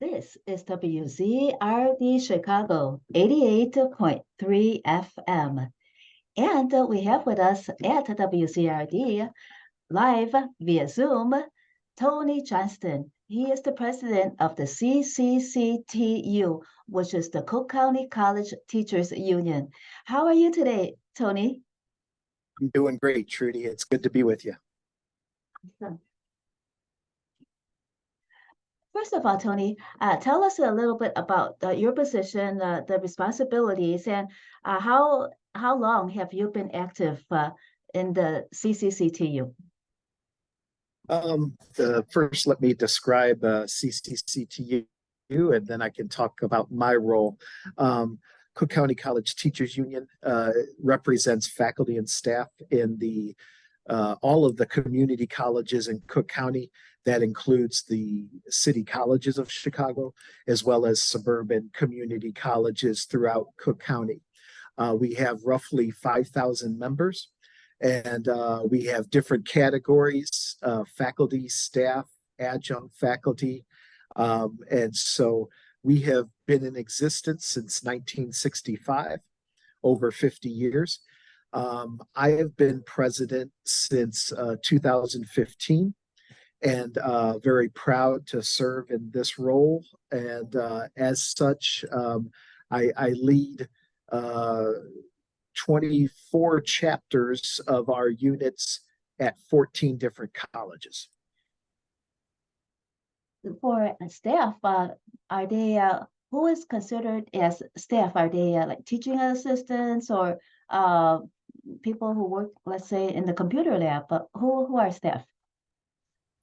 This is WZRD Chicago 88.3 FM. And we have with us at WZRD live via Zoom, Tony Johnston. He is the president of the CCCTU, which is the Cook County College Teachers Union. How are you today, Tony? I'm doing great, Trudy. It's good to be with you. Awesome. First of all, Tony, tell us a little bit about your position, the responsibilities, and how long have you been active in the CCCTU? First, let me describe CCCTU, and then I can talk about my role. Cook County College Teachers Union represents faculty and staff in all of the community colleges in Cook County. That includes the city colleges of Chicago, as well as suburban community colleges throughout Cook County. We have roughly 5,000 members, and we have different categories, faculty, staff, adjunct faculty. And so we have been in existence since 1965, over 50 years. I have been president since 2015. And very proud to serve in this role. And as such, I lead 24 chapters of our units at 14 different colleges. For staff, are they, who is considered as staff? Are they like teaching assistants or people who work, let's say, in the computer lab? But who are staff?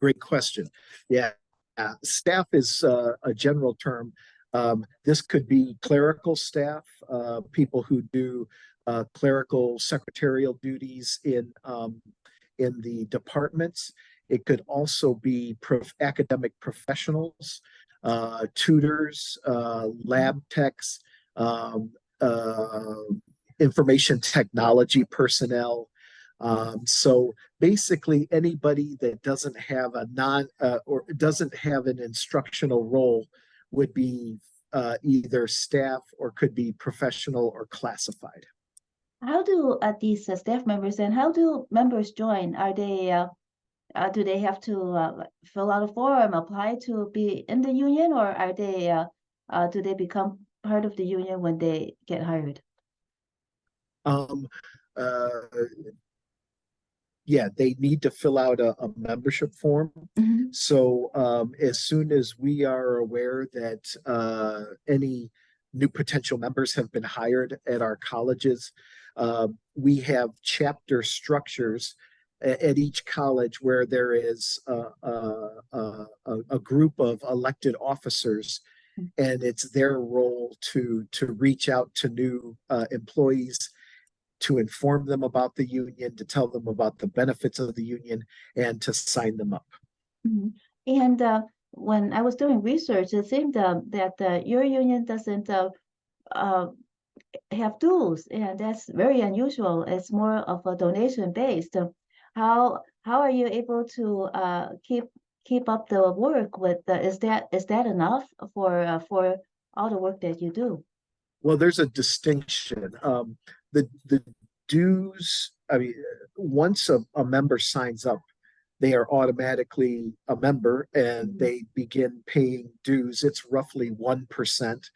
Great question. Yeah, staff is a general term. This could be clerical staff, people who do clerical secretarial duties in the departments. It could also be academic professionals, tutors, lab techs, information technology personnel. So basically anybody that doesn't have or doesn't have an instructional role would be either staff or could be professional or classified. How do these staff members and how do members join? Are they do they have to fill out a form, apply to be in the union, or are they do they become part of the union when they get hired? Yeah, they need to fill out a membership form. Mm-hmm. So as soon as we are aware that any new potential members have been hired at our colleges, we have chapter structures at each college where there is a group of elected officers, and it's their role to reach out to new employees, to inform them about the union, to tell them about the benefits of the union, and to sign them up. Mm-hmm. And when I was doing research, it seemed that your union doesn't have dues, and that's very unusual. It's more of a donation based. How are you able to keep up the work with is that enough for all the work that you do? Well, there's a distinction. The dues, I mean, once a member signs up, they are automatically a member and mm-hmm. they begin paying dues. It's roughly 1%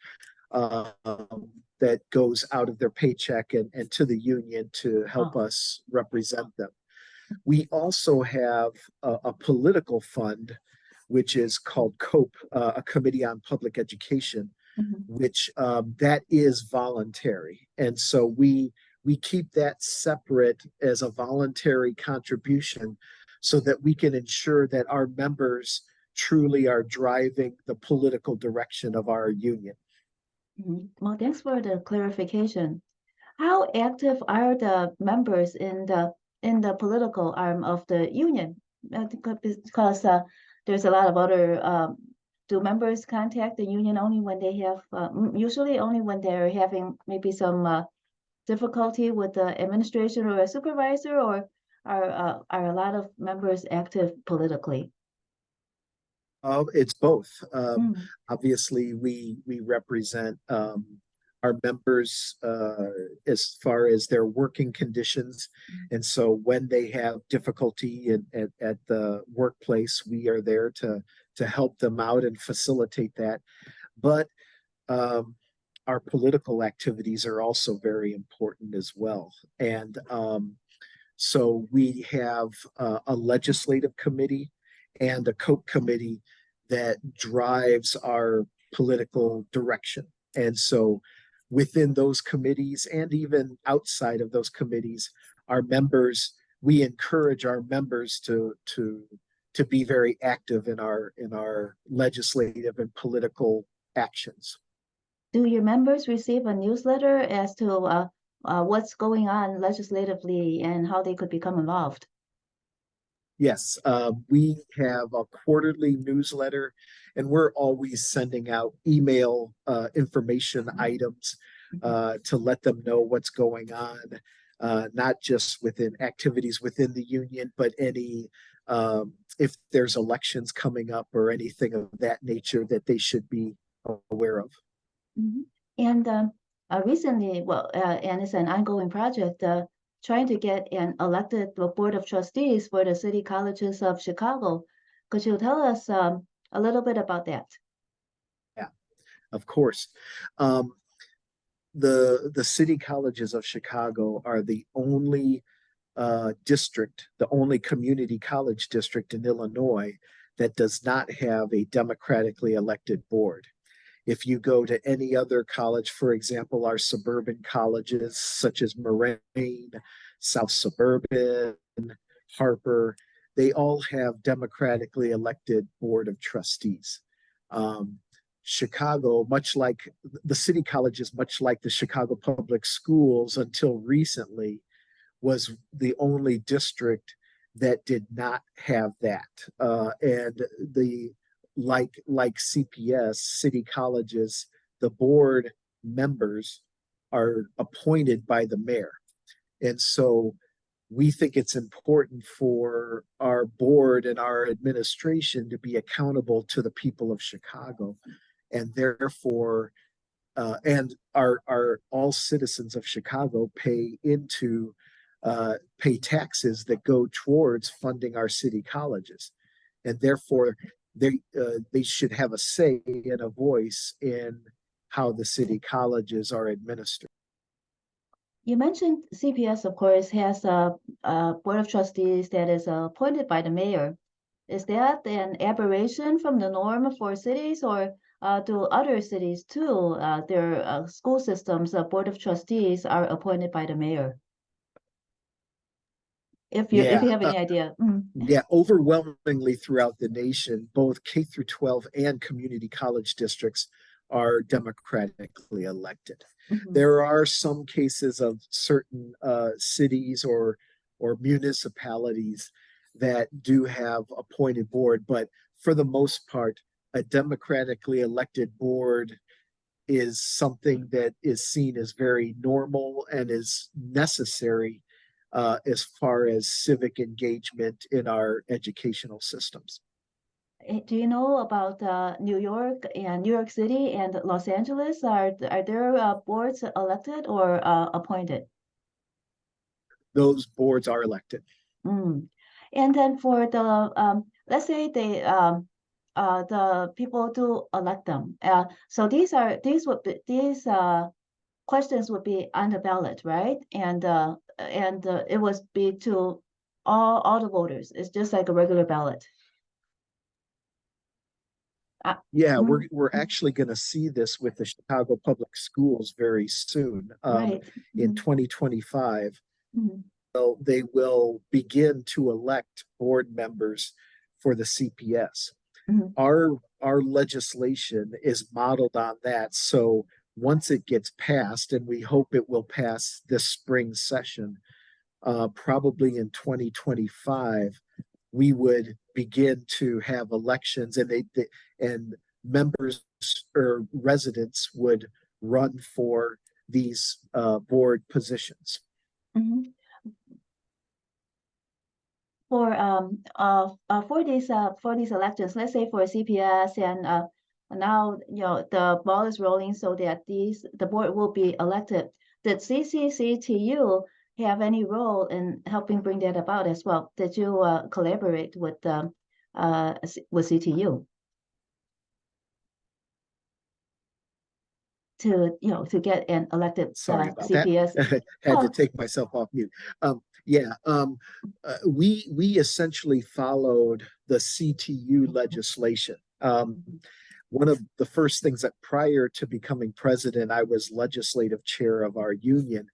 that goes out of their paycheck and to the union to help us represent them. We also have a political fund, which is called COPE, a Committee on Public Education, mm-hmm. which that is voluntary. And so we keep that separate as a voluntary contribution so that we can ensure that our members truly are driving the political direction of our union. Mm-hmm. Well, thanks for the clarification. How active are the members in the political arm of the union? Because there's a lot of other, do members contact the union only when they have, usually only when they're having maybe some difficulty with the administration or a supervisor, or are a lot of members active politically? It's both. Mm, Obviously, we represent our members as far as their working conditions, and so when they have difficulty at the workplace, we are there to help them out and facilitate that. But um, our political activities are also very important as well, and so we have a legislative committee and a COPE committee that drives our political direction. And so within those committees and even outside of those committees, our members, we encourage our members to be very active in our legislative and political actions. do your members receive a newsletter as to what's going on legislatively and how they could become involved? Yes, we have a quarterly newsletter, and we're always sending out email information items to let them know what's going on, not just within activities within the union, but any if there's elections coming up or anything of that nature that they should be aware of. Mhm. And recently, well, and it's an ongoing project, trying to get an elected board of trustees for the city colleges of Chicago. Could you tell us a little bit about that? Yeah, of course. Um, the city colleges of Chicago are the only district, the only community college district in Illinois that does not have a democratically elected board. If you go to any other college, for example, our suburban colleges such as Moraine, South Suburban, Harper, they all have democratically elected board of trustees. Um, Chicago, much like the city colleges, much like the Chicago public schools until recently, was the only district that did not have that. And the like CPS, city colleges, the board members are appointed by the mayor. And so we think it's important for our board and our administration to be accountable to the people of Chicago. And therefore, and our all citizens of Chicago pay taxes that go towards funding our city colleges, and therefore they should have a say and a voice in how the city colleges are administered. You mentioned CPS, of course, has a board of trustees that is appointed by the mayor. Is that an aberration from the norm for cities, or do other cities too, their school systems, board of trustees are appointed by the mayor? If Yeah, you have any idea. Mm, yeah, overwhelmingly throughout the nation, both K through 12 and community college districts are democratically elected. mhm. There are some cases of certain cities or municipalities that do have appointed board, but for the most part, a democratically elected board is something that is seen as very normal and is necessary as far as civic engagement in our educational systems. Do you know about New York and New York City and Los Angeles? Are their boards elected or appointed? Those boards are elected. Mm. And then for the let's say the people do elect them. So these questions would be on the ballot, right? And it would be to all the voters. It's just like a regular ballot. Yeah, Mm, we're actually going to see this with the Chicago Public Schools very soon. right. In Mm, 2025, mm, they will begin to elect board members for the CPS. mm, Our legislation is modeled on that. So once it gets passed, and we hope it will pass this spring session, probably in 2025, we would begin to have elections, and and members or residents would run for these board positions. mm. for these elections, let's say for CPS, and now the ball is rolling so that the board will be elected. Did CCCTU have any role in helping bring that about as well? Did you collaborate with CTU to get an elected Sorry about CPS? that. Had to take myself off mute. We essentially followed the CTU legislation. One of the first things that prior to becoming president, I was legislative chair of our union.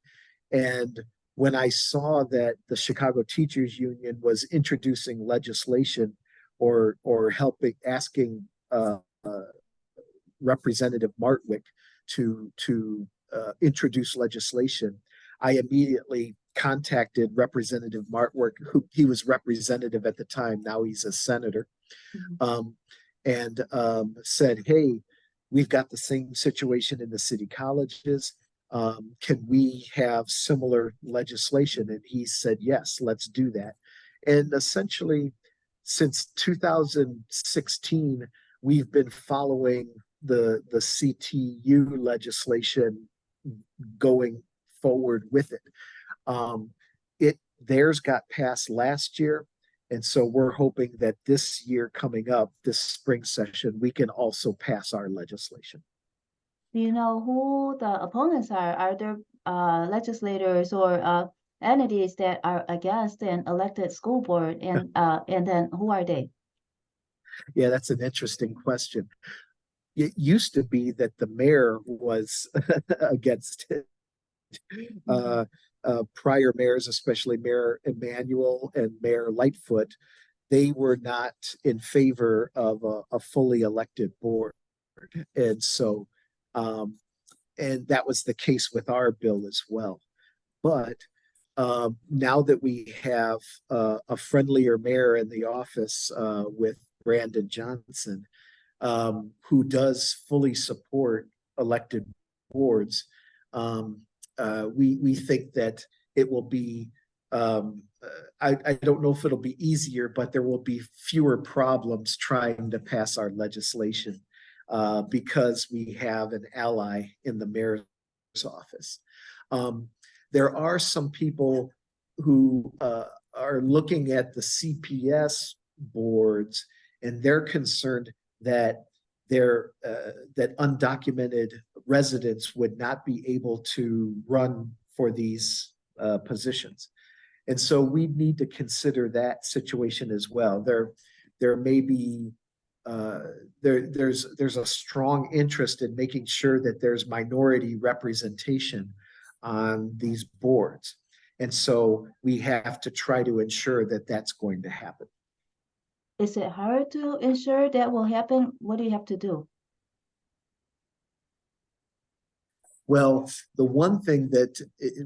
And when I saw that the Chicago Teachers Union was introducing legislation or asking Representative Martwick to introduce legislation, I immediately contacted Representative Martwick, who he was representative at the time. Now he's a senator, and said, "Hey, we've got the same situation in the city colleges. Can we have similar legislation?" And he said, "Yes, let's do that." And essentially, since 2016, we've been following the CTU legislation, going forward with it. Theirs got passed last year, and so we're hoping that this year coming up, this spring session, we can also pass our legislation. Do you know who the opponents are? Are there legislators or entities that are against an elected school board, and then who are they? Yeah, that's an interesting question. It used to be that the mayor was against it. Prior mayors, especially Mayor Emanuel and Mayor Lightfoot, they were not in favor of a fully elected board. And so, and that was the case with our bill as well. But now that we have a friendlier mayor in the office with Brandon Johnston, who does fully support elected boards, we think that it will be, I don't know if it'll be easier, but there will be fewer problems trying to pass our legislation because we have an ally in the mayor's office. There are some people who are looking at the CPS boards, and they're concerned that that undocumented residents would not be able to run for these positions. And so we need to consider that situation as well. There may be there's a strong interest in making sure that there's minority representation on these boards. And so we have to try to ensure that that's going to happen. Is it hard to ensure that will happen? What do you have to do? Well, the one thing that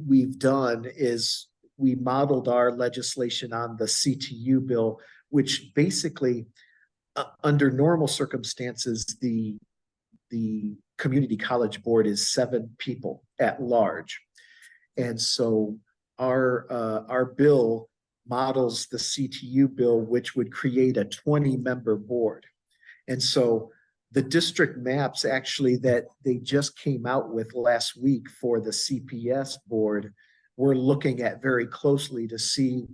we've done is we modeled our legislation on the CTU bill, which basically, under normal circumstances, the community college board is 7 people at large. And so our bill models the CTU bill, which would create a 20-member board. And so the district maps actually that they just came out with last week for the CPS board, we're looking at very closely to see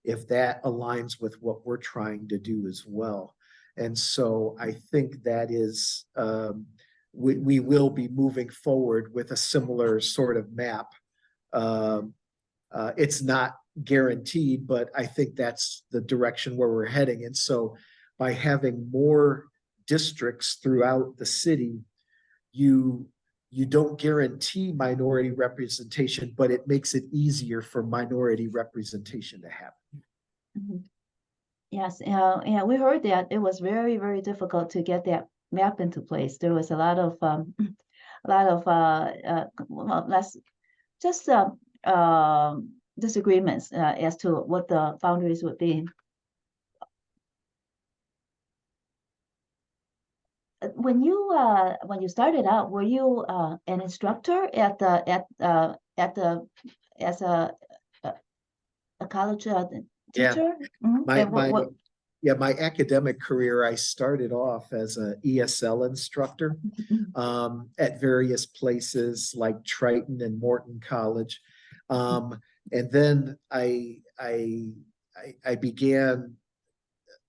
if that aligns with what we're trying to do as well. And so I think that is, we will be moving forward with a similar sort of map. It's not guaranteed, but I think that's the direction where we're heading. And so by having more districts throughout the city, you don't guarantee minority representation, but it makes it easier for minority representation to happen. Mm-hmm. Yes, and we heard that it was very, very difficult to get that map into place. There was a lot of less just disagreements as to what the boundaries would be. When you started out, were you an instructor at the as a college Yeah, teacher? Mhm. my And my what yeah, my academic career, I started off as a ESL instructor at various places like Triton and Morton College. And then I began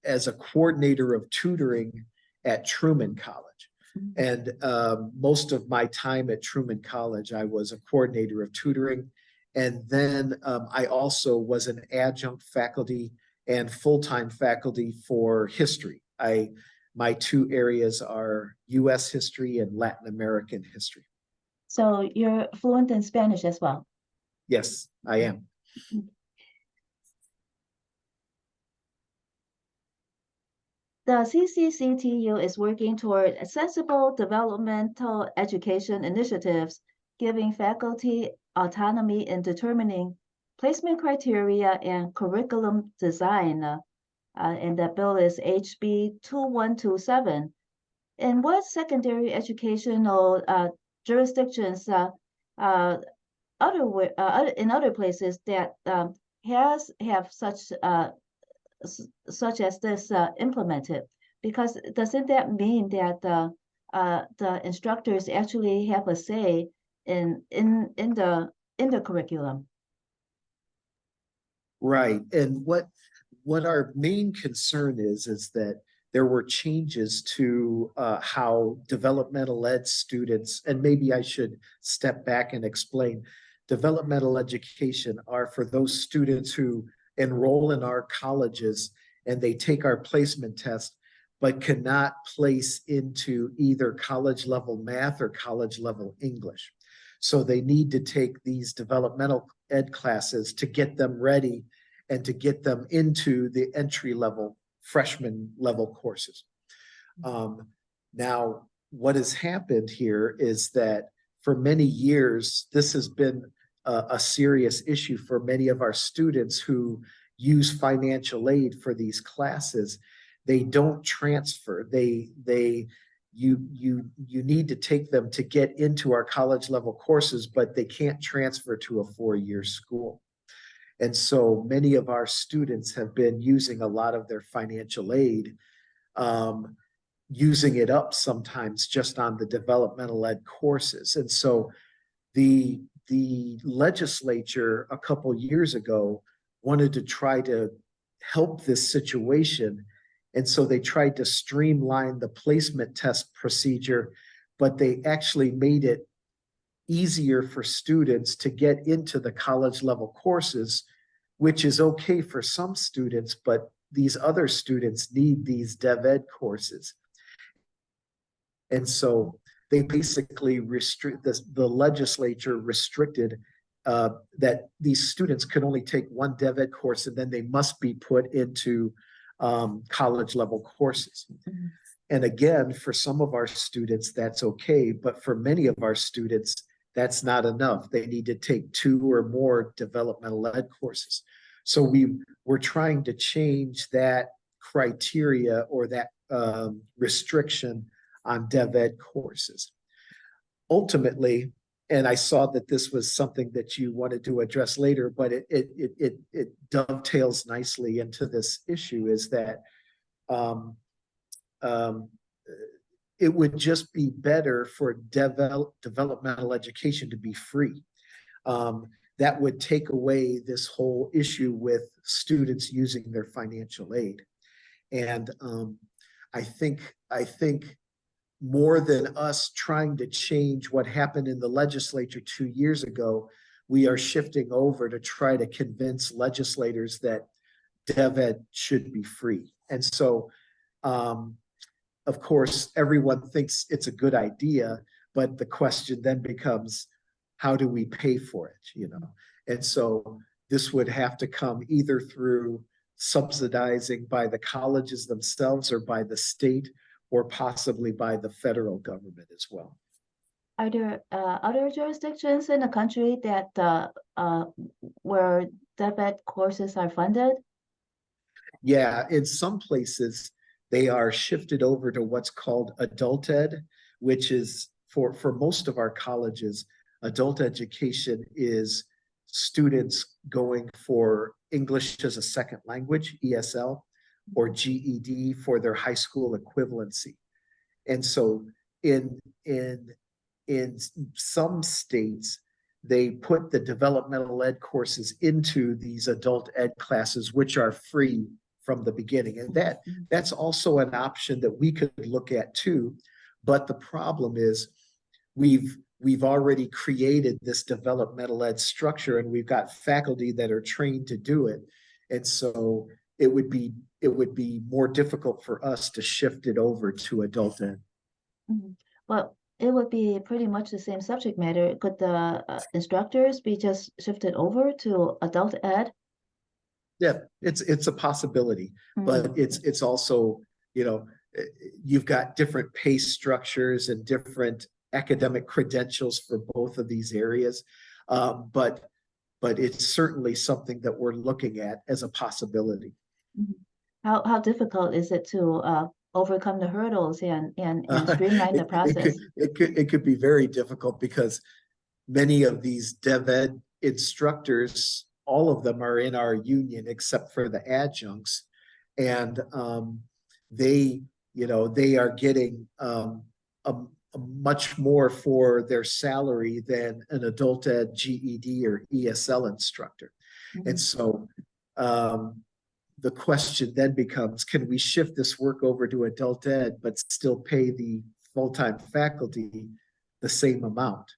as a coordinator of tutoring at Truman College. And most of my time at Truman College, I was a coordinator of tutoring. And then I also was an adjunct faculty and full-time faculty for history. My two areas are US history and Latin American history. So you're fluent in Spanish as well. Yes, I am. The CCCTU is working toward accessible developmental education initiatives, giving faculty autonomy in determining placement criteria and curriculum design. And that bill is HB 2127. In what secondary educational jurisdictions in other places that have such as this implemented? Because doesn't that mean that the instructors actually have a say in the curriculum? Right. And what our main concern is that there were changes to how developmental ed students, and maybe I should step back and explain. Developmental education are for those students who enroll in our colleges and they take our placement test, but cannot place into either college level math or college level English. So they need to take these developmental ed classes to get them ready and to get them into the entry level freshman level courses. Now, what has happened here is that for many years, this has been a serious issue for many of our students who use financial aid for these classes. They don't transfer. You need to take them to get into our college level courses, but they can't transfer to a 4-year school. And so many of our students have been using a lot of their financial aid, using it up sometimes just on the developmental ed courses. And so the legislature a couple years ago wanted to try to help this situation. And so they tried to streamline the placement test procedure, but they actually made it easier for students to get into the college level courses, which is okay for some students, but these other students need these dev ed courses. And so they basically restrict this, the legislature restricted that these students could only take one dev ed course and then they must be put into college level courses. Mm-hmm. And again, for some of our students, that's okay. But for many of our students, that's not enough. They need to take 2 or more developmental ed courses. So we're trying to change that criteria or that restriction on dev ed courses. Ultimately, and I saw that this was something that you wanted to address later, but it dovetails nicely into this issue, is that it would just be better for developmental education to be free. That would take away this whole issue with students using their financial aid. And I think more than us trying to change what happened in the legislature 2 years ago, we are shifting over to try to convince legislators that dev ed should be free. And so, of course, everyone thinks it's a good idea, but the question then becomes, how do we pay for it, you know? And so this would have to come either through subsidizing by the colleges themselves or by the state or possibly by the federal government as well. Are there other jurisdictions in the country that where dev ed courses are funded? Yeah, in some places they are shifted over to what's called adult ed, which is for most of our colleges, adult education is students going for English as a second language, ESL, or GED for their high school equivalency. And so in some states, they put the developmental ed courses into these adult ed classes, which are free from the beginning. And that's also an option that we could look at too. But the problem is we've already created this developmental ed structure, and we've got faculty that are trained to do it. And so it would be more difficult for us to shift it over to adult ed. Well, it would be pretty much the same subject matter. Could the instructors be just shifted over to adult ed? Yeah, it's a possibility, but it's also, you know, you've got different pay structures and different academic credentials for both of these areas. But it's certainly something that we're looking at as a possibility. How difficult is it to overcome the hurdles and streamline the process? It could be very difficult because many of these dev ed instructors, all of them are in our union except for the adjuncts, and they are getting a much more for their salary than an adult ed GED or ESL instructor. And so the question then becomes, can we shift this work over to adult ed but still pay the full-time faculty the same amount?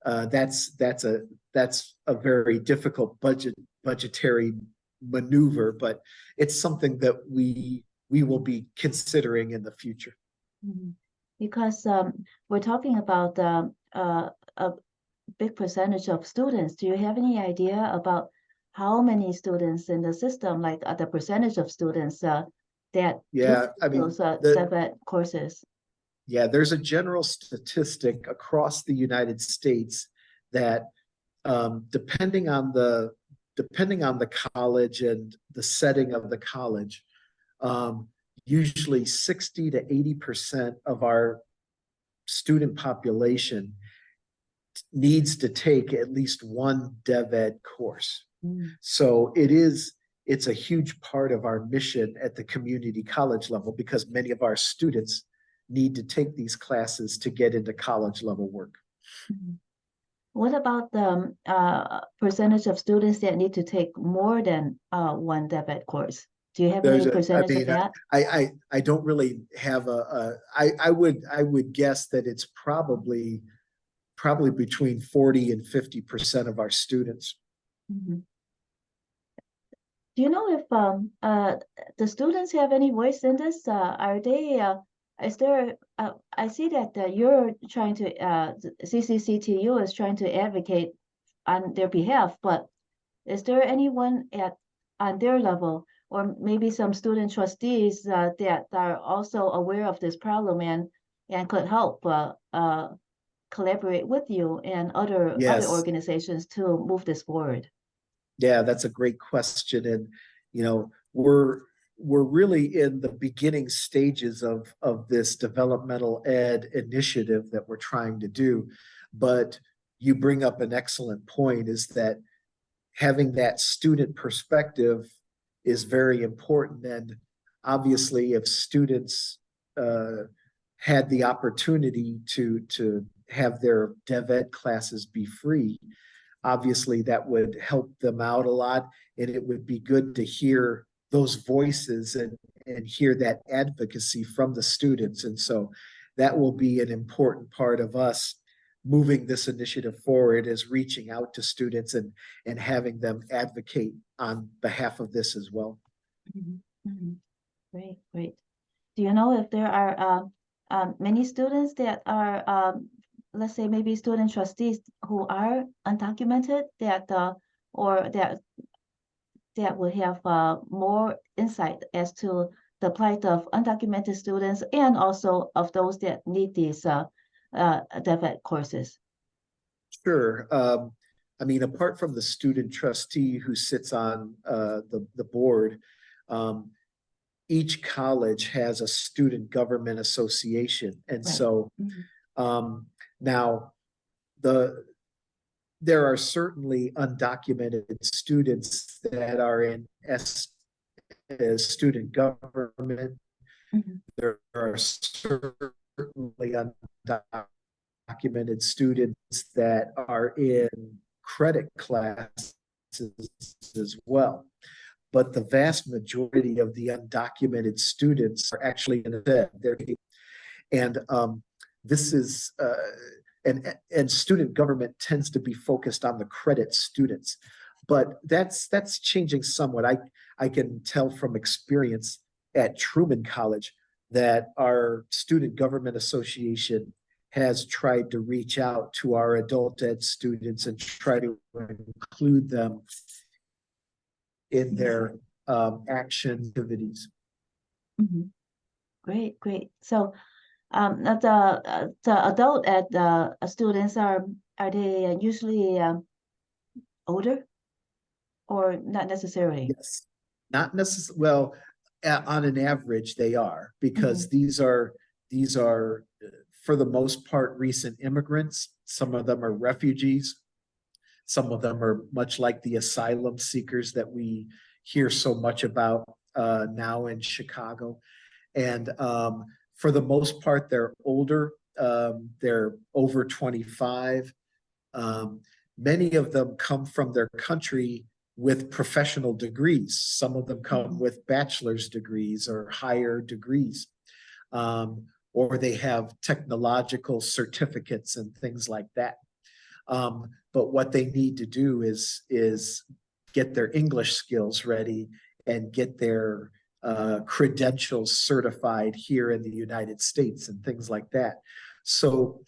That's a very difficult budgetary maneuver, but it's something that we will be considering in the future. Because we're talking about a big percentage of students. Do you have any idea about how many students in the system, like the percentage of students that those dev ed courses? Yeah, there's a general statistic across the United States that depending on the college and the setting of the college, usually 60 to 80% of our student population needs to take at least one dev ed course. So it's a huge part of our mission at the community college level, because many of our students need to take these classes to get into college level work. What about the percentage of students that need to take more than one dev ed course? Do you have any percentage of that? I don't really have I would guess that it's probably between 40 and 50% of our students. Do you know if the students have any voice in this? Are they, is there, I see that you're trying to, CCCTU is trying to advocate on their behalf, but is there anyone on their level, or maybe some student trustees that are also aware of this problem and could help collaborate with you and other organizations to move this forward? Yeah, that's a great question. And, you know, we're really in the beginning stages of this developmental ed initiative that we're trying to do. But you bring up an excellent point, is that having that student perspective is very important. And obviously, if students had the opportunity to have their dev ed classes be free, obviously that would help them out a lot, and it would be good to hear those voices and hear that advocacy from the students. And so that will be an important part of us moving this initiative forward, is reaching out to students and having them advocate on behalf of this as well. Great. Do you know if there are many students that are let's say maybe student trustees who are undocumented that would have more insight as to the plight of undocumented students and also of those that need these dev ed courses? Sure. I mean, apart from the student trustee who sits on the board, each college has a student government association. And so now there are certainly undocumented students that are in student government. Mhm. There are certainly undocumented students that are in credit classes as well. But the vast majority of the undocumented students are actually in a and this is and student government tends to be focused on the credit students, but that's changing somewhat. I can tell from experience at Truman College that our student government association has tried to reach out to our adult ed students and try to include them in their action activities. Mhm. Great, great. So, the adult ed students are they usually older or not necessarily? Yes, not necessarily. Well, on an average, they are, because Mhm. these are for the most part recent immigrants. Some of them are refugees. Some of them are much like the asylum seekers that we hear so much about now in Chicago. And for the most part, they're older. They're over 25. Um, Many of them come from their country with professional degrees. Some of them come Mhm. with bachelor's degrees or higher degrees, or they have technological certificates and things like that. But what they need to do is get their English skills ready and get their credentials certified here in the United States and things like that. So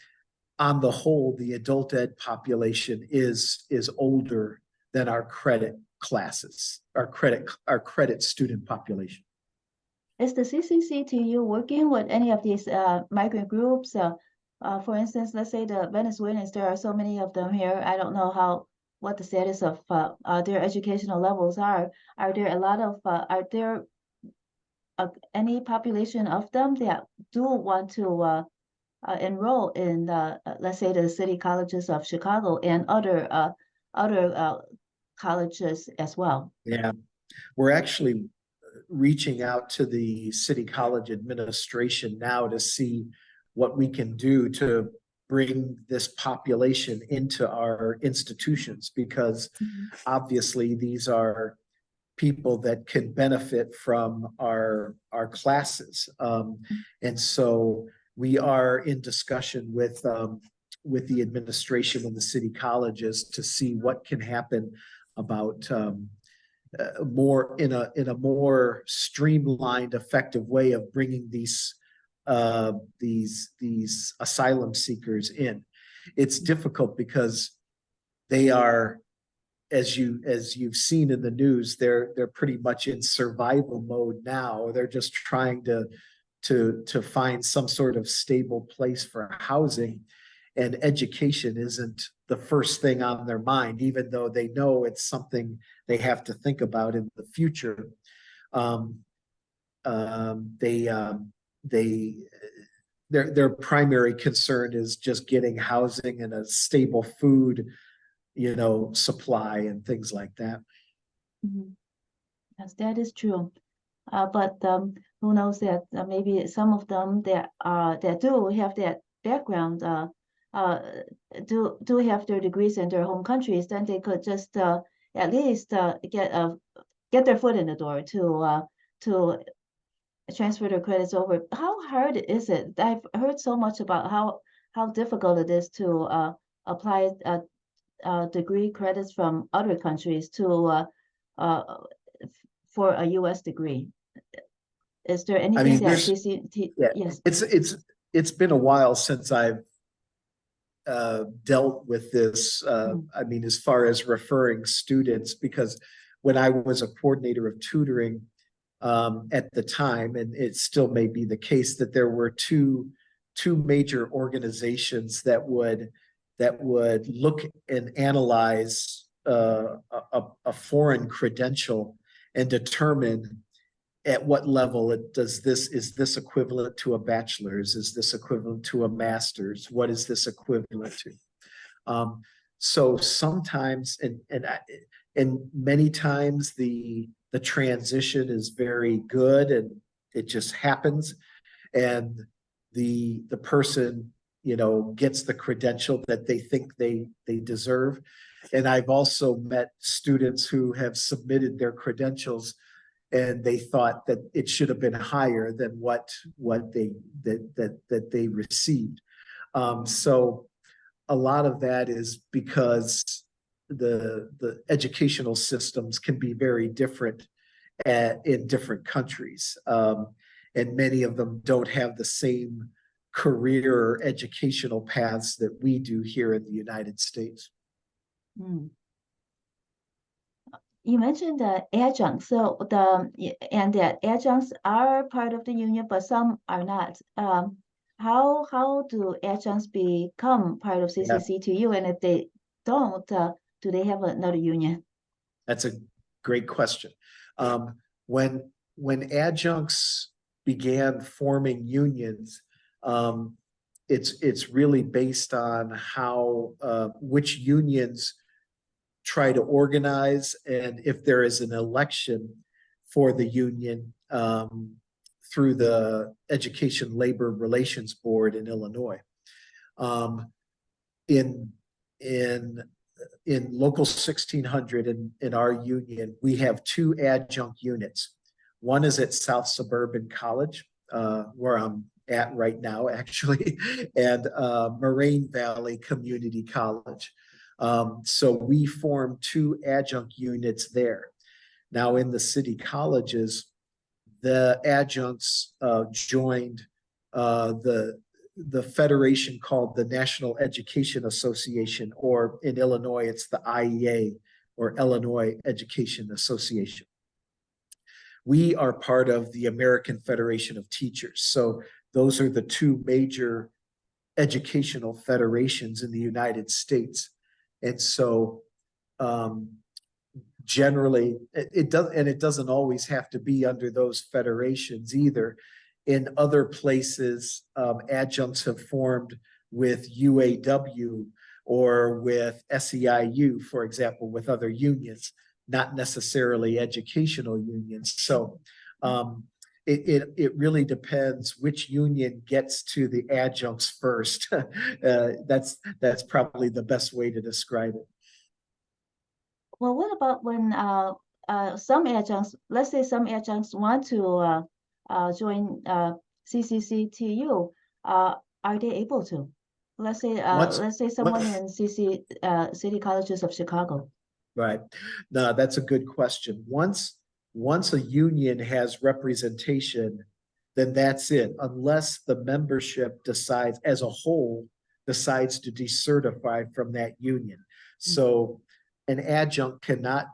on the whole, the adult ed population is older than our credit classes, our credit student population. Is the CCCTU working with any of these migrant groups? For instance, let's say the Venezuelans, there are so many of them here. I don't know what the status of their educational levels are. Are there a lot of, are there any population of them that do want to enroll in, let's say, the city colleges of Chicago and other colleges as well? Yeah, we're actually reaching out to the city college administration now to see what we can do to bring this population into our institutions, because Mhm. obviously these are people that can benefit from our classes. And so we are in discussion with the administration and the city colleges to see what can happen about more in a more streamlined, effective way of bringing these asylum seekers in. It's difficult because they are, as you've seen in the news, they're pretty much in survival mode now. They're just trying to find some sort of stable place for housing, and education isn't the first thing on their mind, even though they know it's something they have to think about in the future. Um, they their primary concern is just getting housing and a stable food, supply and things like that. Mhm. Yes, that is true. But who knows that maybe some of them that do have that background uh, do have their degrees in their home countries, then they could just at least get their foot in the door to transfer their credits over. How hard is it? I've heard so much about how difficult it is to apply degree credits from other countries to uh, for a U.S. degree. Is there I anything mean, that there's CCT? yeah, Yes. it's been a while since I've dealt with this. Mm. I mean, as far as referring students, because when I was a coordinator of tutoring at the time, and it still may be the case, that there were two major organizations that would look and analyze a foreign credential and determine at what level is this equivalent to a bachelor's? Is this equivalent to a master's? What is this equivalent to? So sometimes, and many times the transition is very good and it just happens, and the person, you know, gets the credential that they think they deserve. And I've also met students who have submitted their credentials and they thought that it should have been higher than what they received. So a lot of that is because the educational systems can be very different in different countries, and many of them don't have the same career or educational paths that we do here in the United States. Mm. You mentioned the adjuncts, so and that adjuncts are part of the union, but some are not. How do adjuncts become part of Yeah, CCCTU, and if they don't, do they have another union? that's a great question. When adjuncts began forming unions, it's really based on how which unions try to organize, and if there is an election for the union through the Education Labor Relations Board in Illinois. Um, in in in local 1600 in our union, we have two adjunct units. One is at South Suburban College, where I'm at right now, actually, and Moraine Valley Community College. So we form two adjunct units there. Now, in the city colleges, the adjuncts joined the federation called the National Education Association, or in Illinois, it's the IEA, or Illinois Education Association. We are part of the American Federation of Teachers. So those are the two major educational federations in the United States. And so generally it doesn't always have to be under those federations either. In other places, adjuncts have formed with UAW or with SEIU, for example, with other unions, not necessarily educational unions. So it really depends which union gets to the adjuncts first. That's probably the best way to describe it. Well, what about when some adjuncts, let's say some adjuncts want to join CCCTU, are they able to? Let's say Once, someone in City Colleges of Chicago. right. No, that's a good question. Once a union has representation, then that's it. Unless the membership decides, as a whole, decides to decertify from that union. So an adjunct cannot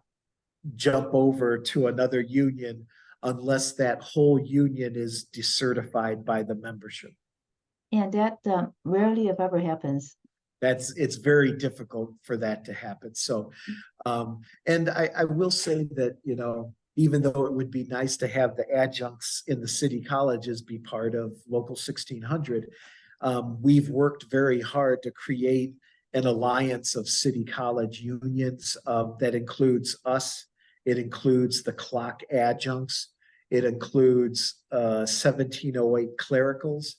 jump over to another union unless that whole union is decertified by the membership. And that rarely, if ever, happens. It's very difficult for that to happen. So, and I will say that, you know, even though it would be nice to have the adjuncts in the city colleges be part of Local 1600, we've worked very hard to create an alliance of city college unions that includes us. It includes the clock adjuncts. It includes 1708 clericals.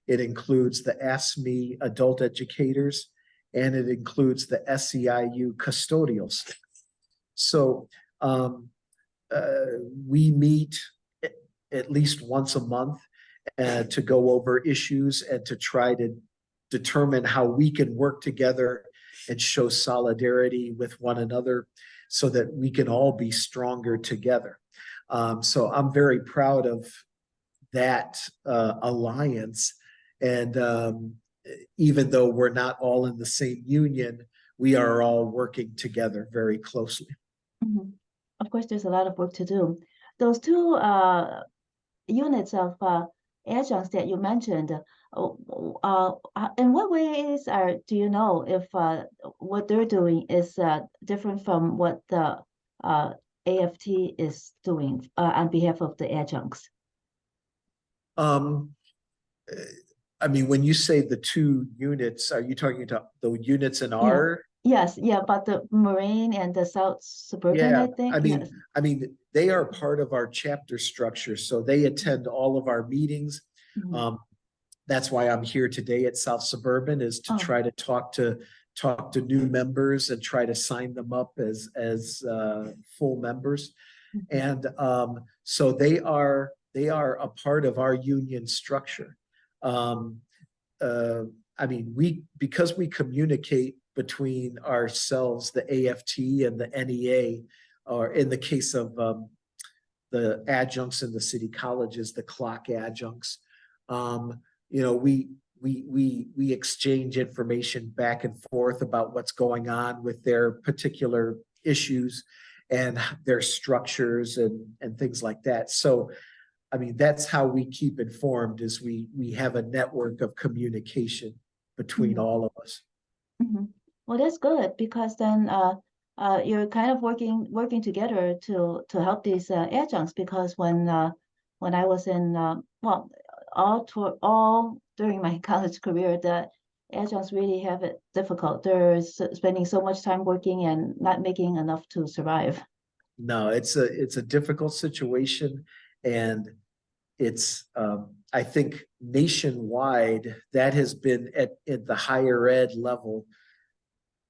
It includes the ASME adult educators, and it includes the SEIU custodials. So we meet at least once a month to go over issues and to try to determine how we can work together and show solidarity with one another so that we can all be stronger together. So I'm very proud of that alliance. And even though we're not all in the same union, we are all working together very closely. Mm-hmm. Of course, there's a lot of work to do. Those two units of adjuncts that you mentioned, in what ways do you know if what they're doing is different from what the AFT is doing on behalf of the adjuncts? I mean, when you say the two units, are you talking about the units in our Yes, yeah, but the Marine and the South Suburban, Yeah, I think, yes. I mean, they are part of our chapter structure, so they attend all of our meetings. Mhm. Um, that's why I'm here today at South Suburban, is to Oh, try to talk to new members and try to sign them up as full members. mhm, And so they are a part of our union structure. Um, uh, I mean, because we communicate between ourselves, the AFT and the NEA, or in the case of the adjuncts in the city colleges, the clock adjuncts. Um, you know, we exchange information back and forth about what's going on with their particular issues and their structures and things like that. So, I mean, that's how we keep informed, is we have a network of communication between mhm, all of us. mhm. Well, that's good because then you're kind of working together to help these adjuncts because when I was in well all during my college career the adjuncts really have it difficult. They're spending so much time working and not making enough to survive. No, it's a difficult situation, and it's I think nationwide that has been at the higher ed level,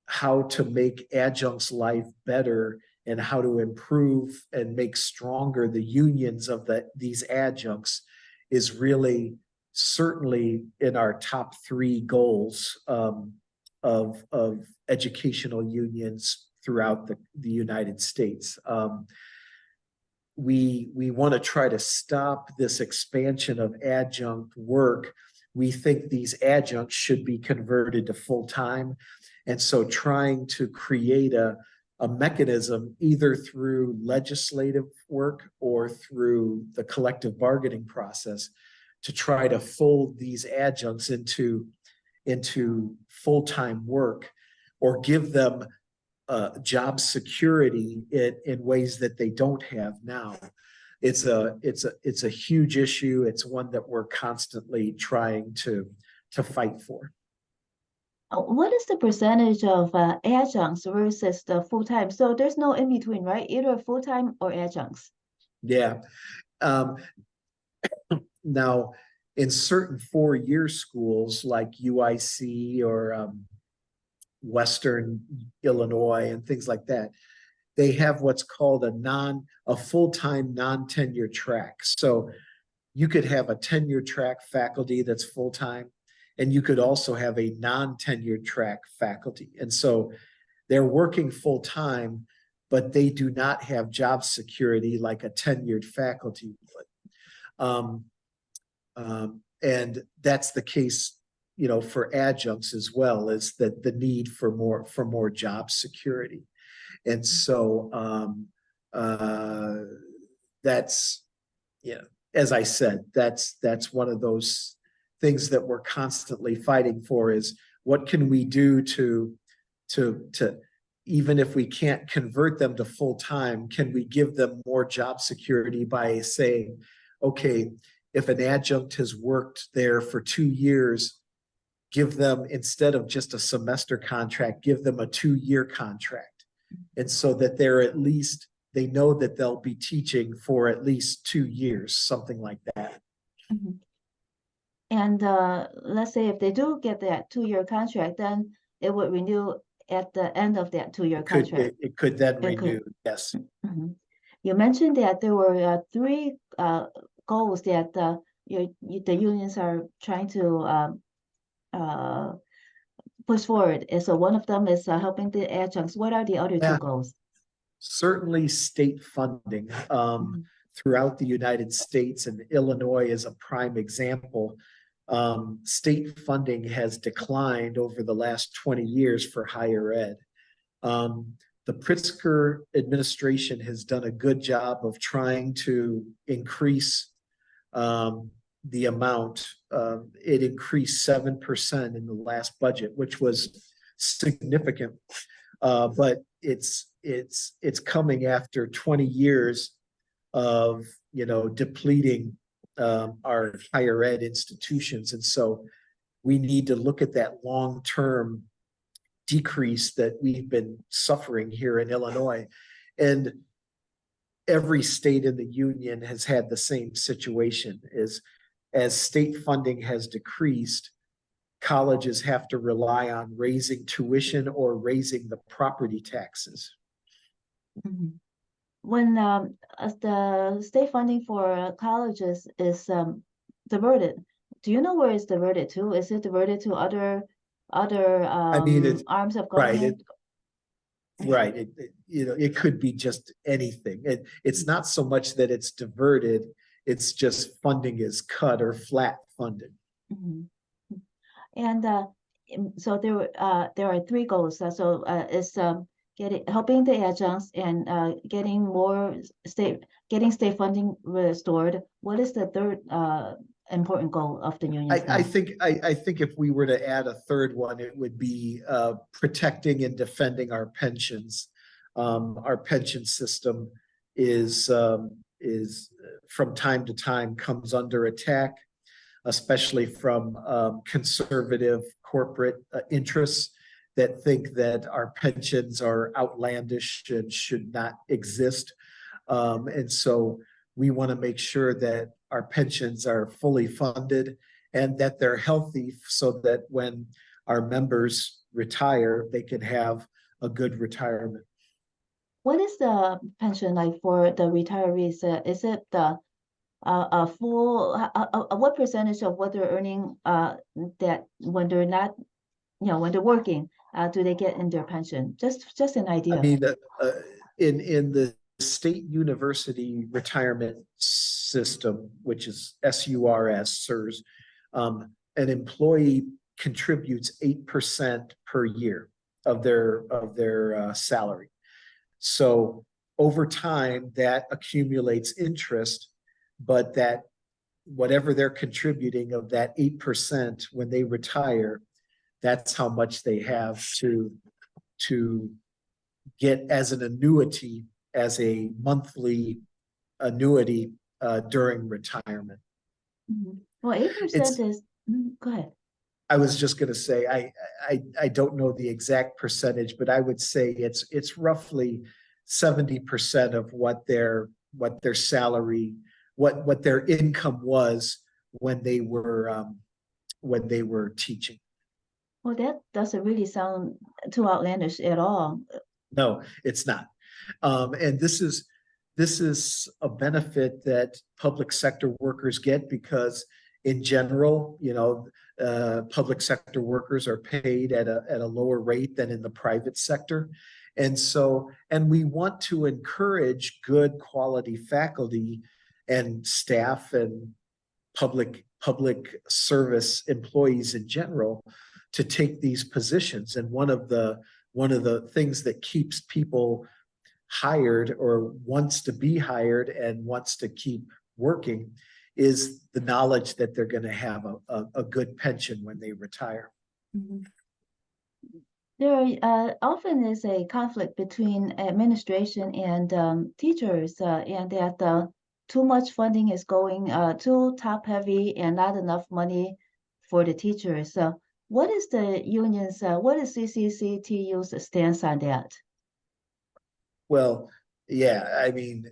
how to make adjuncts life better and how to improve and make stronger the unions of these adjuncts is really certainly in our top three goals of educational unions throughout the United States. We want to try to stop this expansion of adjunct work. We think these adjuncts should be converted to full-time. And so trying to create a mechanism either through legislative work or through the collective bargaining process to try to fold these adjuncts into full-time work or give them job security in ways that they don't have now. It's a huge issue. It's one that we're constantly trying to fight for. What is the percentage of adjuncts versus the full-time? So there's no in between, right? Either full-time or adjuncts. Yeah. Um, Now, in certain four-year schools like UIC or Western Illinois and things like that, they have what's called a full-time non-tenure track. So you could have a tenure track faculty that's full-time, and you could also have a non-tenured track faculty. And so they're working full-time, but they do not have job security like a tenured faculty would. And that's the case, you know, for adjuncts as well, is that the need for more job security. And so that's, you know, as I said, that's one of those things that we're constantly fighting for, is what can we do to even if we can't convert them to full time, can we give them more job security by saying, okay, if an adjunct has worked there for 2 years, give them, instead of just a semester contract, give them a 2-year contract. And so that they know that they'll be teaching for at least 2 years, something like that. Mhm. And let's say if they do get that 2-year contract, then it would renew at the end of that 2-year contract. It could then It renew, could. yes. Mhm. You mentioned that there were three goals that the unions are trying to uh, push forward. And so one of them is helping the adjuncts. What are the other two Yeah, goals? certainly state funding Mhm. throughout the United States, and Illinois is a prime example. State funding has declined over the last 20 years for higher ed. Um, the Pritzker administration has done a good job of trying to increase the amount. It increased 7% in the last budget, which was significant. But it's coming after 20 years of, you know, depleting our higher ed institutions, and so we need to look at that long term decrease that we've been suffering here in Illinois. And every state in the union has had the same situation, is as state funding has decreased, colleges have to rely on raising tuition or raising the property taxes. Mhm. When as the state funding for colleges is diverted, do you know where it's diverted to? Is it diverted to other I mean, it's arms of right. government? Right. It could be just anything. It's not so much that it's diverted, it's just funding is cut or flat funded. Mhm. And so there are three goals. It's helping the adjuncts and getting state funding restored. What is the third important goal of the unions now? I think if we were to add a third one, it would be protecting and defending our pensions. Our pension system is from time to time comes under attack, especially from conservative corporate interests that think that our pensions are outlandish and should not exist. And so we want to make sure that our pensions are fully funded and that they're healthy so that when our members retire, they can have a good retirement. What is the pension like for the retirees? Is it the a full what percentage of what they're earning that when they're not, when they're working, do they get in their pension? Just an I idea. mean, in the state university retirement system, which is SURS, an employee contributes 8% per year of their salary. So over time, that accumulates interest, but that whatever they're contributing of that 8% when they retire, that's how much they have to get as an annuity, as a monthly annuity during retirement. Mhm. Well, 8% is, go ahead. I was just going to say, I don't know the exact percentage, but I would say it's roughly 70% of what their salary, what their income was when they were teaching. Well, that doesn't really sound too outlandish at all. No, it's not. And this is a benefit that public sector workers get because in general, public sector workers are paid at a lower rate than in the private sector. And we want to encourage good quality faculty and staff and public service employees in general to take these positions. And one of the things that keeps people hired or wants to be hired and wants to keep working is the knowledge that they're going to have a good pension when they retire. Mhm. There often is a conflict between administration and teachers, and that too much funding is going too top heavy and not enough money for the teachers. So what is what is CCCTU's stance on that? Well, yeah, I mean,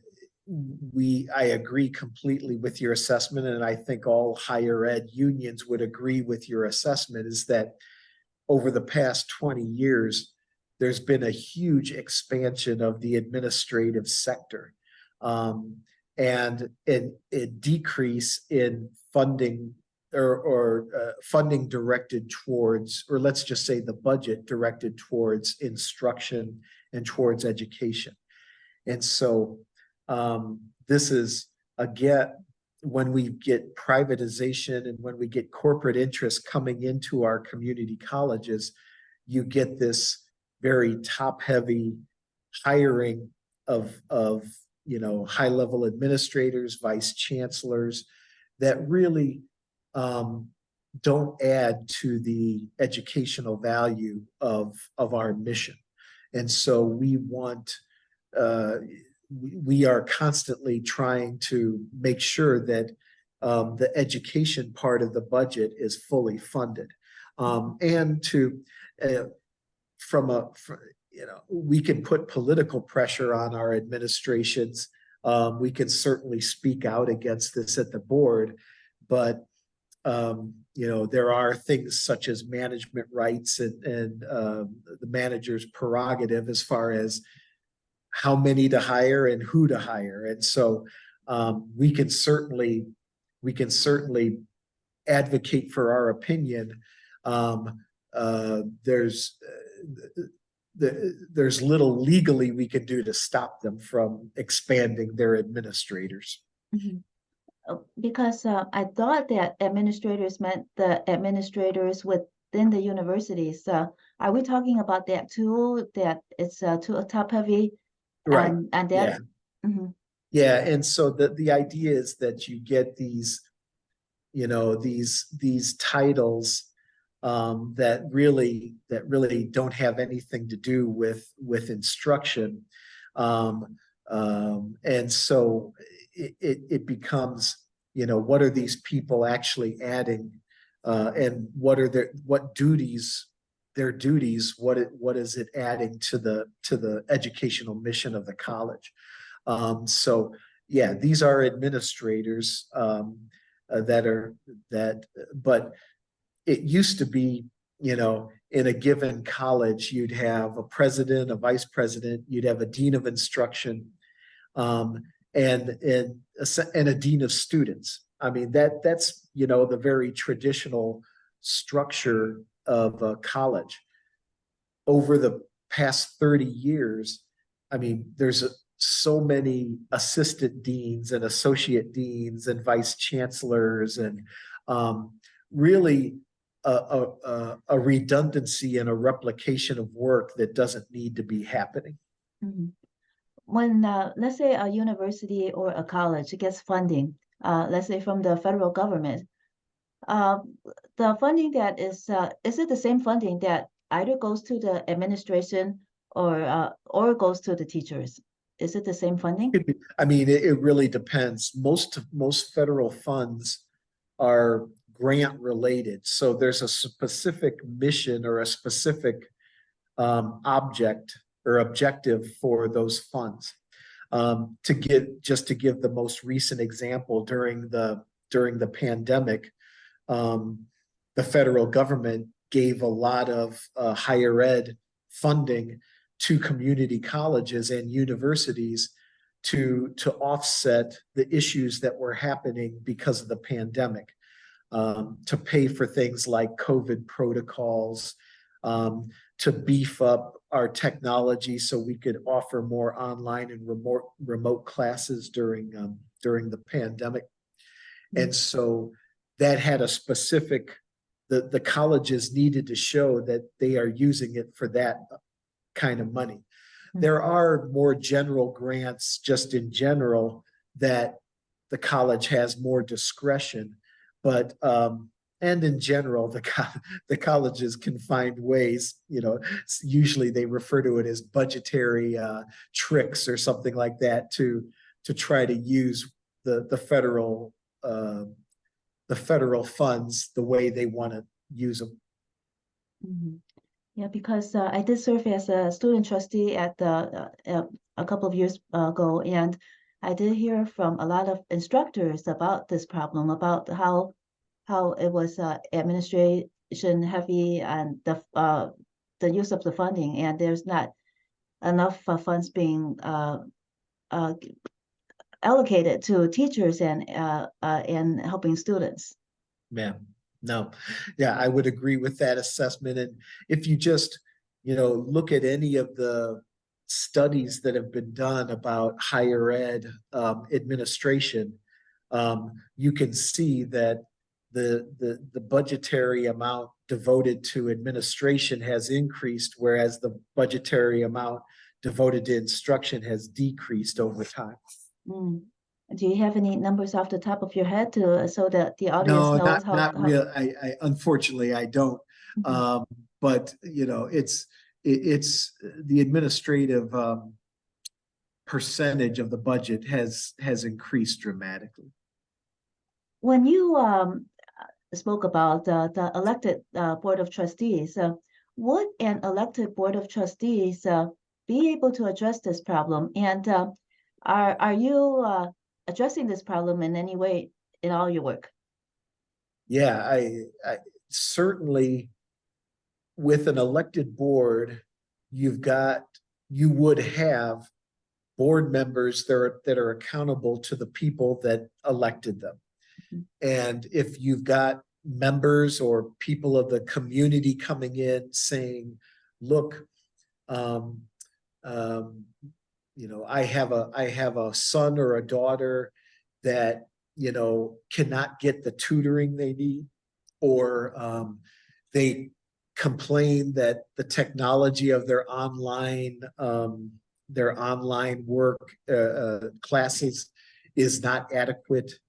I agree completely with your assessment, and I think all higher ed unions would agree with your assessment, is that over the past 20 years, there's been a huge expansion of the administrative sector, and a decrease in funding or funding directed towards, or let's just say the budget directed towards instruction and towards education. And so this is, again, when we get privatization and when we get corporate interests coming into our community colleges, you get this very top-heavy hiring of high-level administrators, vice chancellors that really don't add to the educational value of our mission. And so we are constantly trying to make sure that the education part of the budget is fully funded. And we can put political pressure on our administrations. We can certainly speak out against this at the board, but there are things such as management rights and the manager's prerogative as far as how many to hire and who to hire. And so we can certainly advocate for our opinion. There's little legally we can do to stop them from expanding their administrators. Mm-hmm. Because I thought that administrators meant the administrators within the universities. Are we talking about that too? That it's too top heavy, Right? and that. Yeah. Mm-hmm. Yeah, and so the idea is that you get these titles that really don't have anything to do with instruction, and so it becomes, what are these people actually adding, and what are their duties, what is it adding to the educational mission of the college? So yeah, these are administrators but it used to be, in a given college, you'd have a president, a vice president, you'd have a dean of instruction, and a dean of students. I mean, that's the very traditional structure of a college. Over the past 30 years, I mean, there's so many assistant deans and associate deans and vice chancellors, and really a redundancy and a replication of work that doesn't need to be happening. Mm-hmm. When let's say a university or a college gets funding, let's say from the federal government, the funding that is it the same funding that either goes to the administration or goes to the teachers? Is it the same funding? I mean, it really depends. Most federal funds are grant related, so there's a specific mission or a specific object or objective for those funds. To give the most recent example, during the pandemic, the federal government gave a lot of higher ed funding to community colleges and universities to offset the issues that were happening because of the pandemic, to pay for things like COVID protocols, to beef up our technology so we could offer more online and remote classes during the pandemic. And so that had a specific, the colleges needed to show that they are using it for that kind of money. There are more general grants just in general that the college has more discretion, but and in general, the colleges can find ways, usually they refer to it as budgetary tricks or something like that to try to use the federal funds the way they want to use them. Mm-hmm. Yeah, because I did serve as a student trustee at a couple of years ago, and I did hear from a lot of instructors about this problem, about how it was administration heavy and the use of the funding, and there's not enough funds being allocated to teachers and helping students. Yeah, no, yeah, I would agree with that assessment. And if you just, look at any of the studies that have been done about higher ed administration, you can see that the budgetary amount devoted to administration has increased, whereas the budgetary amount devoted to instruction has decreased over time. Mm. Do you have any numbers off the top of your head so that the audience knows how? Not real. I unfortunately I don't. Mm-hmm. But it's the administrative percentage of the budget has increased dramatically. When you spoke about the elected board of trustees, would an elected board of trustees be able to address this problem? And are you addressing this problem in any way in all your work? Yeah, I certainly with an elected board, you would have board members that are accountable to the people that elected them. Mhm. And if you've got members or people of the community coming in saying, look, um, um, I have a son or a daughter that, cannot get the tutoring they need, or they complain that the technology of their online work classes is not adequate.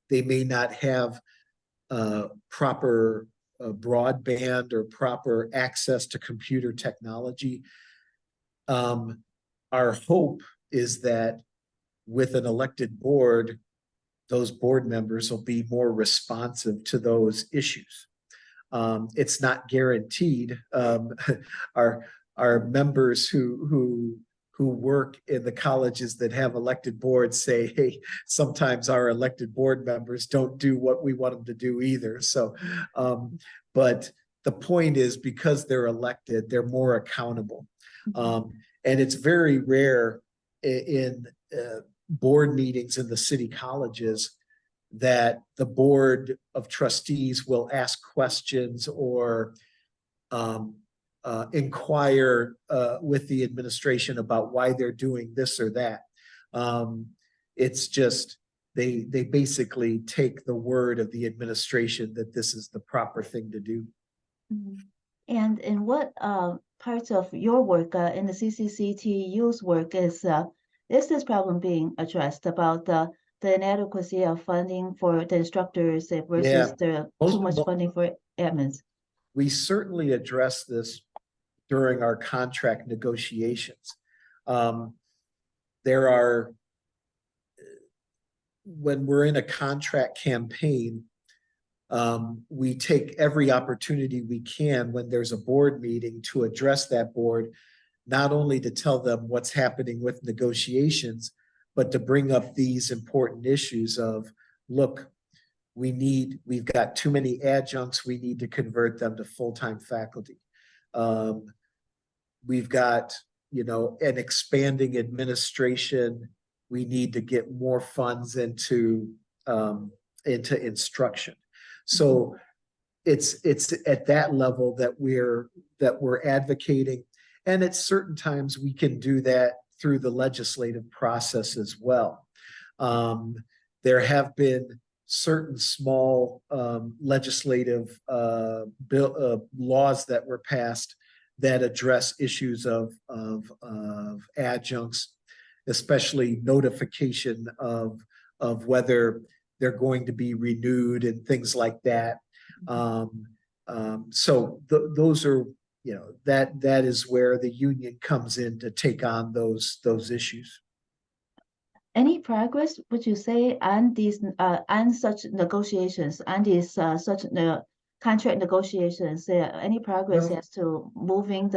They may not have proper broadband or proper access to computer technology. Our hope is that with an elected board, those board members will be more responsive to those issues. It's not guaranteed. Our members who work in the colleges that have elected boards say, hey, sometimes our elected board members don't do what we want them to do either. So, but the point is, because they're elected, they're more accountable. And it's very rare in board meetings in the city colleges that the board of trustees will ask questions or inquire with the administration about why they're doing this or that. It's just they basically take the word of the administration that this is the proper thing to do. Mhm. And in what parts of your work in the CCCTU's work is this problem being addressed about the inadequacy of funding for the instructors versus Yeah, the too much funding for admins? we certainly address this during our contract negotiations. There are, when we're in a contract campaign, we take every opportunity we can when there's a board meeting to address that board, not only to tell them what's happening with negotiations, but to bring up these important issues of, look, we've got too many adjuncts, we need to convert them to full-time faculty. We've got, an expanding administration, we need to get more funds into instruction. So it's at that level that we're advocating. And at certain times we can do that through the legislative process as well. There have been certain small legislative laws that were passed that address issues of adjuncts, especially notification of whether they're going to be renewed and things like that. So those are, that is where the union comes in to take on those issues. Any progress, would you say, on these on such negotiations, on these such contract negotiations? Any progress No. as to moving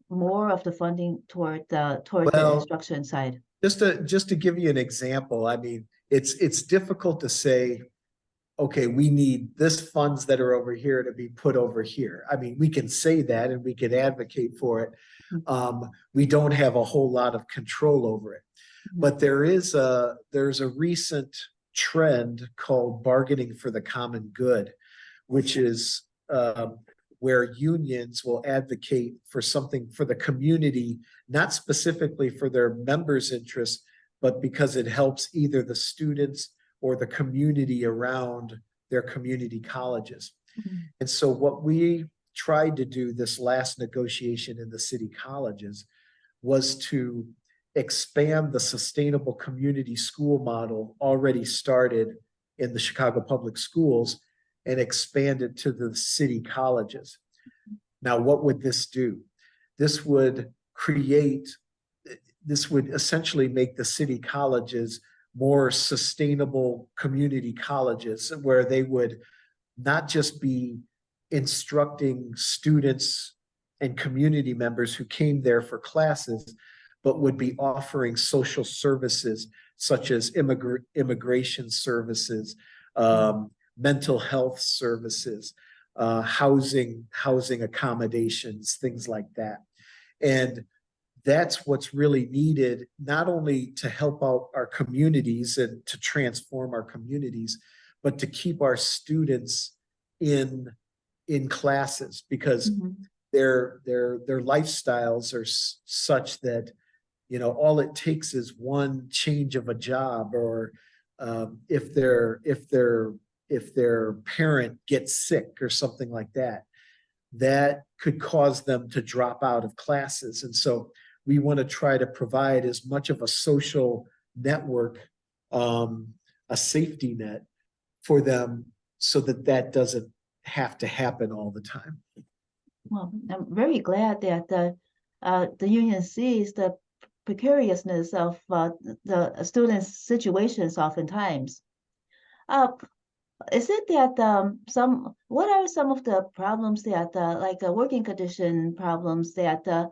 more of the funding toward the instruction side? Just to give you an example, I mean, it's difficult to say, okay, we need this funds that are over here to be put over here. I mean, we can say that and we can advocate for it. We don't have a whole lot of control over it. But there's a recent trend called bargaining for the common good, which is where unions will advocate for something for the community, not specifically for their members' interests, but because it helps either the students or the community around their community colleges. And so what we tried to do this last negotiation in the city colleges was to expand the sustainable community school model already started in the Chicago Public Schools and expand it to the city colleges. Now, what would this do? This would essentially make the city colleges more sustainable community colleges, where they would not just be instructing students and community members who came there for classes, but would be offering social services such as immigration services, mental health services, housing accommodations, things like that. And that's what's really needed, not only to help out our communities and to transform our communities, but to keep our students in classes, because their lifestyles are such that, you know, all it takes is one change of a job, or if their parent gets sick or something like that, that could cause them to drop out of classes. And so we want to try to provide as much of a social network, a safety net for them, so that that doesn't have to happen all the time. Well, I'm very glad that the union sees the precariousness of the students' situations oftentimes. Is it that what are some of the problems that, like the working condition problems that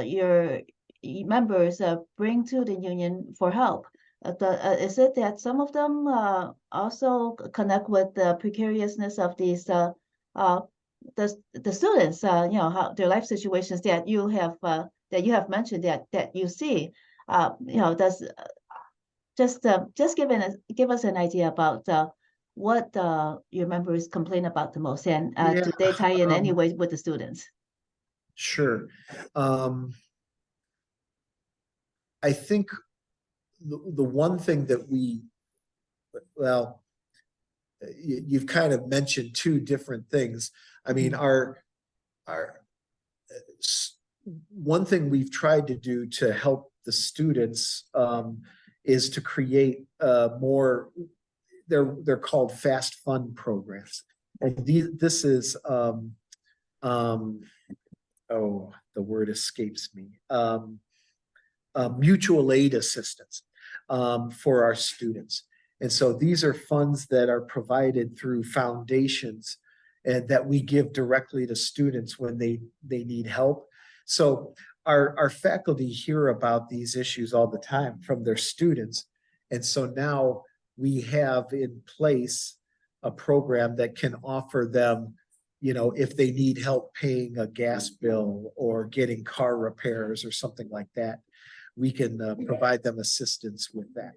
your members bring to the union for help? Is it that some of them also connect with the precariousness of these the students, you know, how their life situations that you have mentioned that you see, you know, does just give us an idea about what your members complain about the most, and do they tie in any way with the students? Sure. I think the one thing that you've kind of mentioned two different things. I mean, one thing we've tried to do to help the students is to create more, they're called fast fund programs. And this is, oh, the word escapes me, mutual aid assistance for our students. And so these are funds that are provided through foundations and that we give directly to students when they need help. So our faculty hear about these issues all the time from their students. And so now we have in place a program that can offer them, you know, if they need help paying a gas bill or getting car repairs or something like that, we can provide them assistance with that.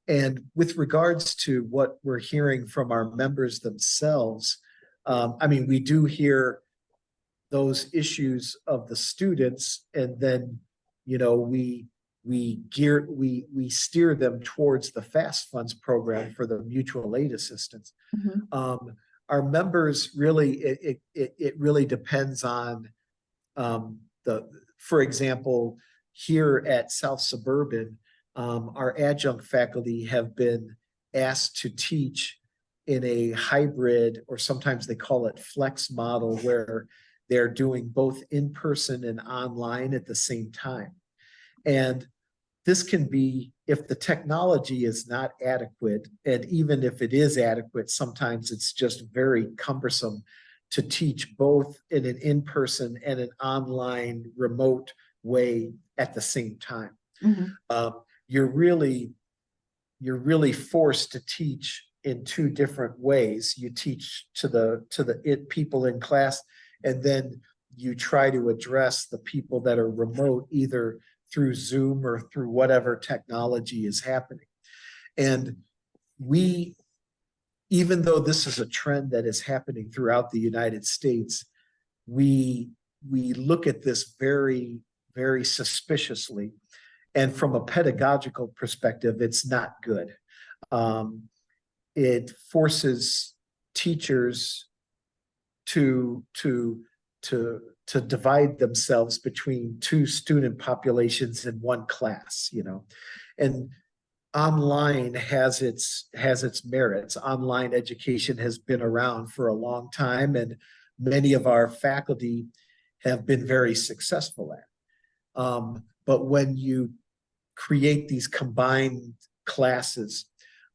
And with regards to what we're hearing from our members themselves, I mean, we do hear those issues of the students, and then, you know, we steer them towards the fast funds program for the mutual aid assistance. Our members really, it really depends on for example, here at South Suburban, our adjunct faculty have been asked to teach in a hybrid, or sometimes they call it flex model, where they're doing both in-person and online at the same time. And this can be, if the technology is not adequate, and even if it is adequate, sometimes it's just very cumbersome to teach both in an in-person and an online remote way at the same time. You're really forced to teach in two different ways. You teach to the people in class, and then you try to address the people that are remote, either through Zoom or through whatever technology is happening. And even though this is a trend that is happening throughout the United States, we look at this very, very suspiciously. And from a pedagogical perspective, it's not good. It forces teachers to divide themselves between two student populations in one class, you know. And online has its merits. Online education has been around for a long time, and many of our faculty have been very successful at it. But when you create these combined classes,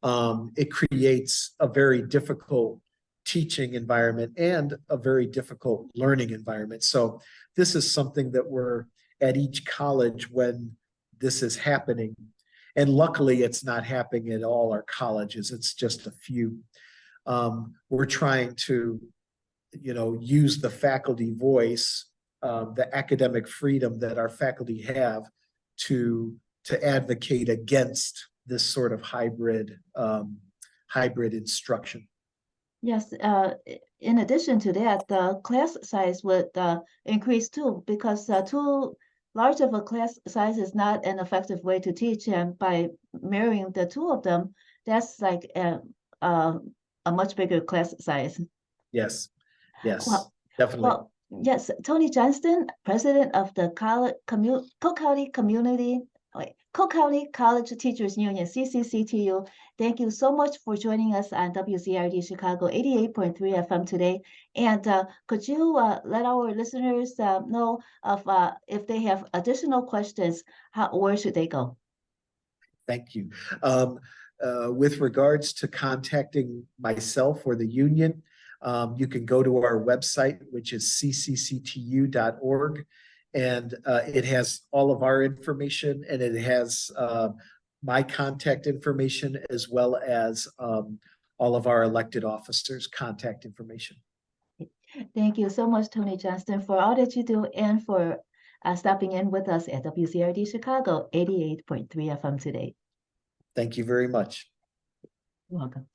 it creates a very difficult teaching environment and a very difficult learning environment. So this is something that we're at each college when this is happening. And luckily, it's not happening at all our colleges. It's just a few. We're trying to, use the faculty voice, the academic freedom that our faculty have to advocate against this sort of hybrid instruction. Yes, in addition to that, the class size would increase too, because too large of a class size is not an effective way to teach. And by marrying the two of them, that's like a much bigger class size. Yes, yes, Well, definitely. well, yes, Tony Johnston, president of the Cook County Cook County College Teachers Union, CCCTU. Thank you so much for joining us on WZRD Chicago 88.3 FM today. And could you let our listeners know of if they have additional questions, where should they go? Thank you. With regards to contacting myself or the union, you can go to our website, which is ccctu.org, and it has all of our information, and it has my contact information as well as all of our elected officers' contact information. Thank you so much, Tony Johnston, for all that you do and for stopping in with us at WZRD Chicago 88.3 FM today. Thank you very much. You're welcome.